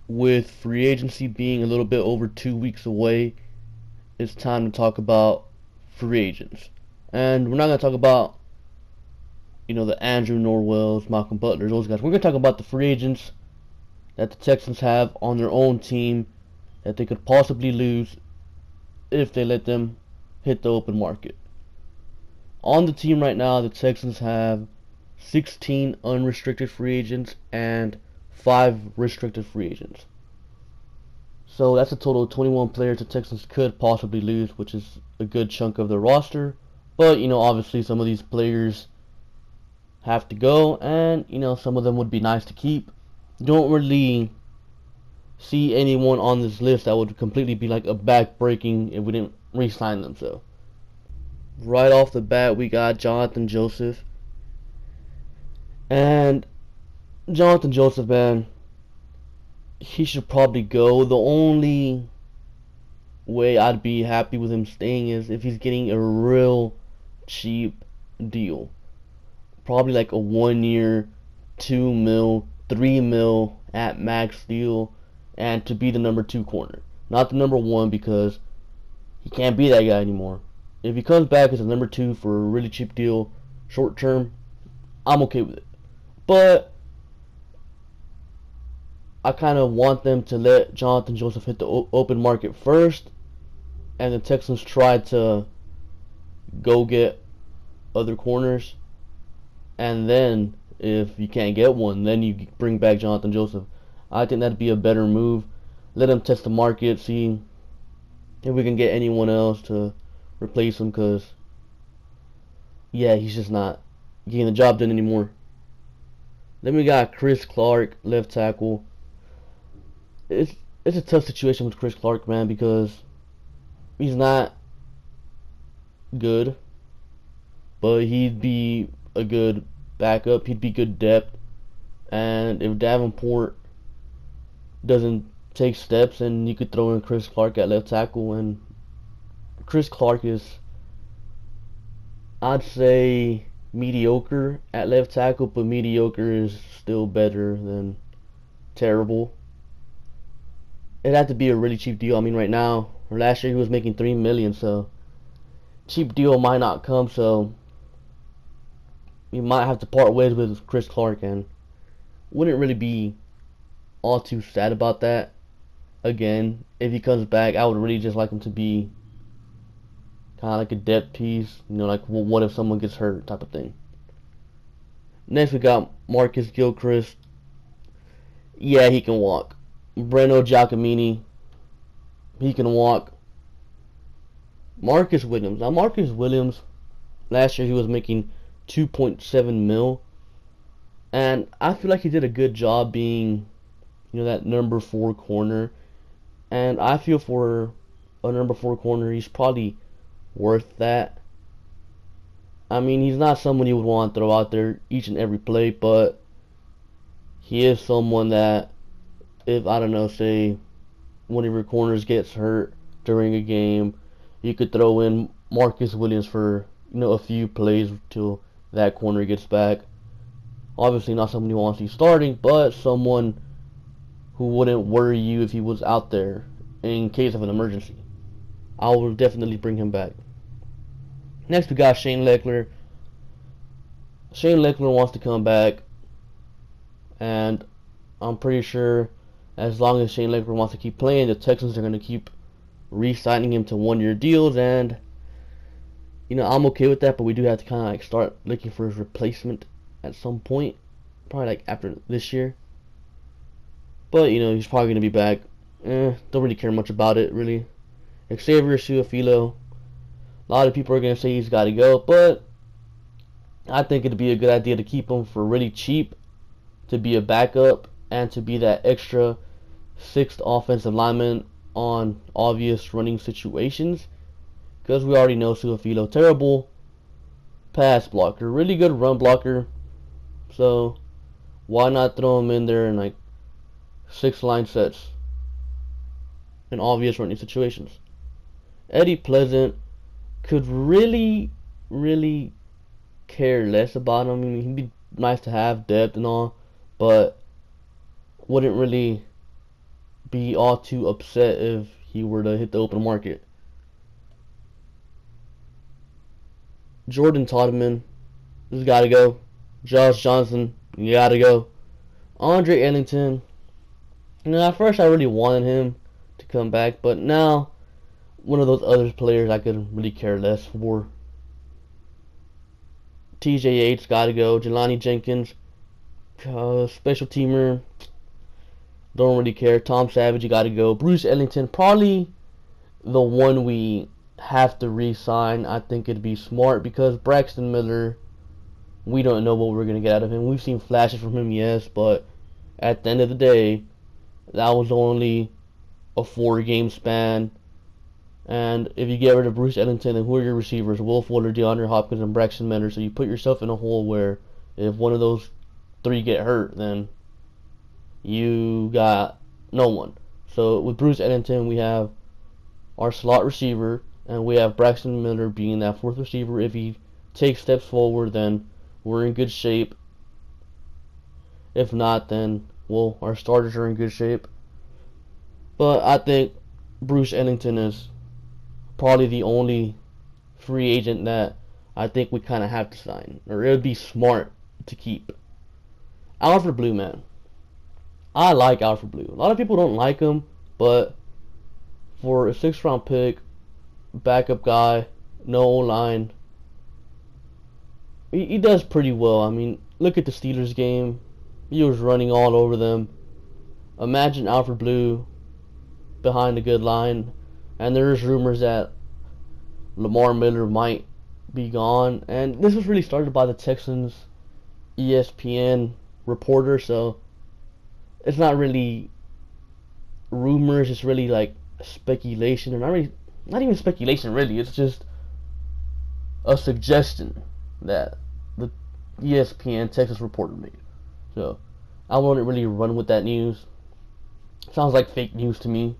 with free agency being a little bit over 2 weeks away, it's time to talk about free agents. And we're not going to talk about, the Andrew Norwells, Malcolm Butlers, those guys. We're going to talk about the free agents that the Texans have on their own team that they could possibly lose if they let them hit the open market. On the team right now, the Texans have 16 unrestricted free agents and 5 restricted free agents. So that's a total of 21 players the Texans could possibly lose, which is a good chunk of their roster. But, obviously some of these players have to go, and, some of them would be nice to keep. Don't really see anyone on this list that would completely be like a back-breaking if we didn't re-sign them. So, right off the bat, we got Jonathan Joseph. And Jonathan Joseph, man, he should probably go. The only way I'd be happy with him staying is if he's getting a real cheap deal. Probably like a 1 year, $2 million, $3 million at max deal, and to be the number 2 corner. Not the number 1, because he can't be that guy anymore. If he comes back as a number 2 for a really cheap deal, short term, I'm okay with it. But I kind of want them to let Jonathan Joseph hit the open market first, and the Texans try to go get other corners, and then if you can't get one, then you bring back Jonathan Joseph. I think that'd be a better move. Let him test the market, see if we can get anyone else to replace him, because yeah, he's just not getting the job done anymore. Then we got Chris Clark, left tackle. It's a tough situation with Chris Clark, man, because he's not good, but he'd be a good backup. He'd be good depth. And if Davenport doesn't take steps, and you could throw in Chris Clark at left tackle. And Chris Clark is, I'd say, mediocre at left tackle, but mediocre is still better than terrible. It'd have to be a really cheap deal. I mean, right now, or last year, he was making $3 million, so cheap deal might not come. So you might have to part ways with Chris Clark, and wouldn't really be all too sad about that. Again, if he comes back, I would really just like him to be kind of like a depth piece, like what if someone gets hurt type of thing. Next, we got Marcus Gilchrist. Yeah, he can walk. Breno Giacomini, he can walk. Marcus Williams. Now, Marcus Williams, last year he was making $2.7 million, and I feel like he did a good job being, that number 4 corner. And I feel for a number 4 corner, he's probably worth that. I mean, he's not someone you would want to throw out there each and every play, but he is someone that, if, I don't know, say one of your corners gets hurt during a game, you could throw in Marcus Williams for, a few plays till that corner gets back. Obviously not someone you want to see starting, but someone who wouldn't worry you if he was out there in case of an emergency. I will definitely bring him back. Next, we got Shane Lechler. Shane Lechler wants to come back, and I'm pretty sure as long as Shane Lechler wants to keep playing, the Texans are going to keep re-signing him to 1-year deals, and I'm okay with that, but we do have to kind of like start looking for his replacement at some point, probably like after this year. But he's probably going to be back. Don't really care much about it, really. Xavier Suafilo, a lot of people are going to say he's got to go, but I think it'd be a good idea to keep him for really cheap, to be a backup, and to be that extra 6th offensive lineman on obvious running situations. Because we already know Suafilo, terrible pass blocker, really good run blocker. So why not throw him in there in like 6 line sets in obvious running situations? Eddie Pleasant could really care less about him. I mean, he'd be nice to have depth and all, but wouldn't really be all too upset if he were to hit the open market. Jordan Todman, he's got to go. Josh Johnson, you got to go. Andre Ellington, at first I really wanted him to come back, but now one of those other players I could really care less for. TJ Yates got to go. Jelani Jenkins, special teamer, don't really care. Tom Savage, you got to go. Bruce Ellington, probably the one we have to re-sign. I think it'd be smart because Braxton Miller, we don't know what we're going to get out of him. We've seen flashes from him, yes, but at the end of the day, that was only a 4-game span. And if you get rid of Bruce Ellington, then who are your receivers? Will Fuller, DeAndre Hopkins, and Braxton Miller. So you put yourself in a hole where if one of those 3 get hurt, then you got no one. So with Bruce Ellington, we have our slot receiver, and we have Braxton Miller being that 4th receiver. If he takes steps forward, then we're in good shape. If not, then, well, our starters are in good shape. But I think Bruce Ellington is probably the only free agent that I think we kind of have to sign, or it would be smart to keep. Alfred Blue, man. I like Alfred Blue. A lot of people don't like him, but for a 6th-round pick, backup guy, no O-line, he does pretty well. I mean, look at the Steelers game. He was running all over them. Imagine Alfred Blue behind a good line. And there's rumors that Lamar Miller might be gone. And this was really started by the Texans ESPN reporter, so it's not really rumors, it's really like speculation. Or not even speculation really, it's just a suggestion that the ESPN Texas reporter made. So I wouldn't really run with that news. Sounds like fake news to me.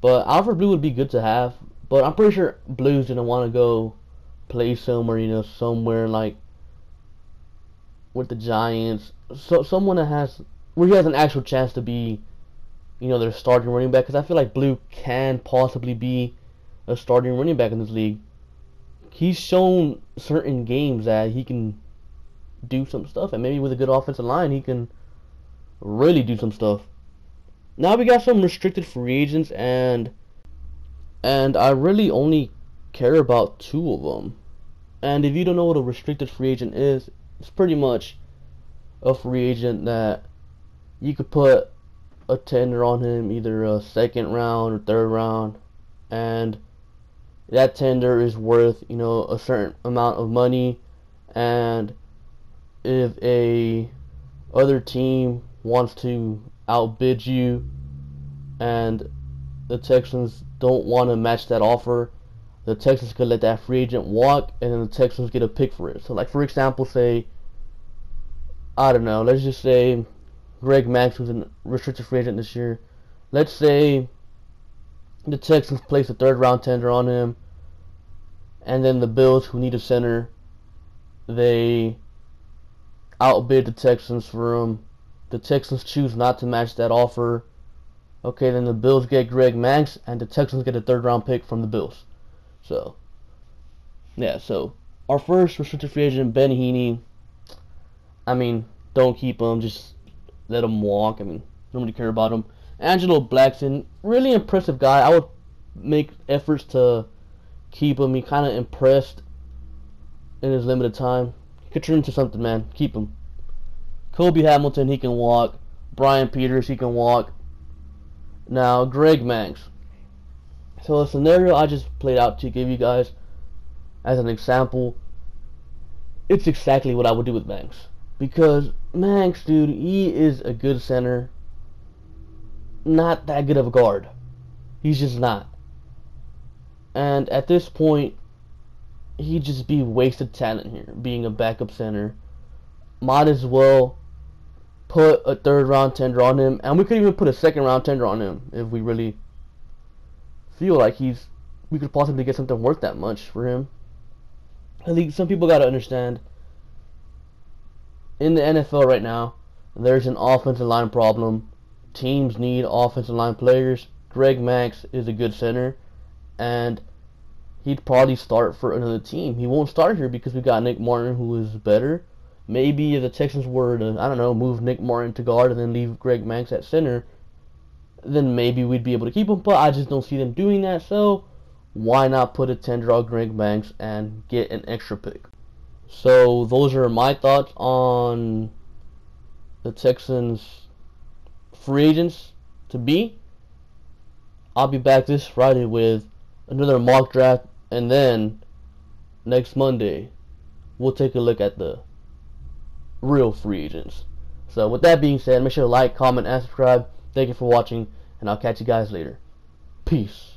But Alfred Blue would be good to have. But I'm pretty sure Blues didn't want to go play somewhere, somewhere like with the Giants. So someone that has, where he has an actual chance to be, their starting running back. Because I feel like Blue can possibly be a starting running back in this league. He's shown certain games that he can do some stuff. And maybe with a good offensive line, he can really do some stuff. Now we got some restricted free agents, and I really only care about 2 of them. And if you don't know what a restricted free agent is, it's pretty much a free agent that you could put a tender on him, either a 2nd round or 3rd round, and that tender is worth, a certain amount of money. And if a other team wants to outbid you and the Texans don't want to match that offer, the Texans could let that free agent walk, and then the Texans get a pick for it. So like, for example, say, I don't know, let's just say Greg Max was a restricted free agent this year. Let's say the Texans place a 3rd round tender on him, and then the Bills, who need a center, they outbid the Texans for him. The Texans choose not to match that offer. Okay, then the Bills get Greg Max, and the Texans get a 3rd round pick from the Bills. So, yeah, so our first restricted free agent, Ben Heaney, I mean, don't keep him, just let him walk. I mean, don't really care about him. Angelo Blackson, really impressive guy. I would make efforts to keep him. He kind of impressed in his limited time. He could turn into something, man. Keep him. Kobe Hamilton, he can walk. Brian Peters, he can walk. Now, Greg Max. So a scenario I just played out to give you guys as an example, it's exactly what I would do with Max. Because Max, dude, he is a good center. Not that good of a guard. He's just not. And at this point, he'd just be wasted talent here, being a backup center. Might as well put a 3rd round tender on him, and we could even put a 2nd round tender on him if we really feel like we could possibly get something worth that much for him. I think some people gotta understand, in the NFL right now, there's an offensive line problem. teams need offensive line players. Greg Max is a good center, and he'd probably start for another team. He won't start here because we got Nick Martin, who is better. Maybe if the Texans were to, I don't know, move Nick Martin to guard and then leave Greg Max at center, then maybe we'd be able to keep him. But I just don't see them doing that, so why not put a tender on Greg Max and get an extra pick? So those are my thoughts on the Texans free agents to be. I'll be back this Friday with another mock draft, and then next Monday we'll take a look at the real free agents. So with that being said, make sure to like, comment, and subscribe. Thank you for watching, and I'll catch you guys later. Peace.